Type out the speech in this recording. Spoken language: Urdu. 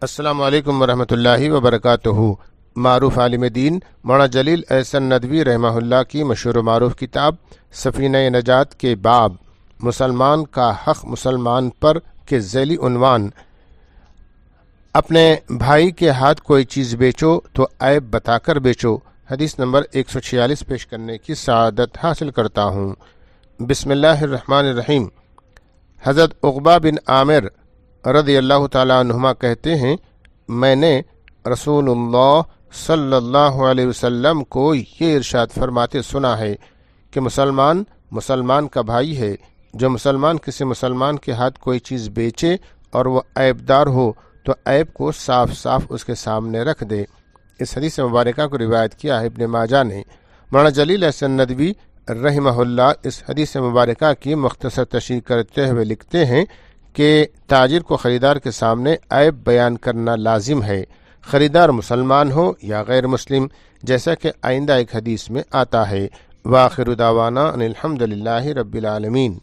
السلام علیکم ورحمۃ اللہ وبرکاتہ۔ معروف عالم دین مولانا جلیل احسن ندوی رحمہ اللہ کی مشہور و معروف کتاب سفینہ نجات کے باب مسلمان کا حق مسلمان پر کے ذیلی عنوان اپنے بھائی کے ہاتھ کوئی چیز بیچو تو عیب بتا کر بیچو، حدیث نمبر 146 پیش کرنے کی سعادت حاصل کرتا ہوں۔ بسم اللہ الرحمن الرحیم۔ حضرت عقبہ بن عامر رضی اللہ تعالیٰ عنہما کہتے ہیں، میں نے رسول اللہ صلی اللہ علیہ وسلم کو یہ ارشاد فرماتے سنا ہے کہ مسلمان مسلمان کا بھائی ہے۔ جو مسلمان کسی مسلمان کے ہاتھ کوئی چیز بیچے اور وہ عیب دار ہو تو عیب کو صاف صاف اس کے سامنے رکھ دے۔ اس حدیث مبارکہ کو روایت کیا ہے ابن ماجہ نے۔ مولانا جلیل احسن ندوی رحمہ اللہ اس حدیث مبارکہ کی مختصر تشریح کرتے ہوئے لکھتے ہیں کہ تاجر کو خریدار کے سامنے عیب بیان کرنا لازم ہے، خریدار مسلمان ہو یا غیر مسلم، جیسا کہ آئندہ ایک حدیث میں آتا ہے۔ وآخر دعوانا ان الحمد للہ رب العالمین۔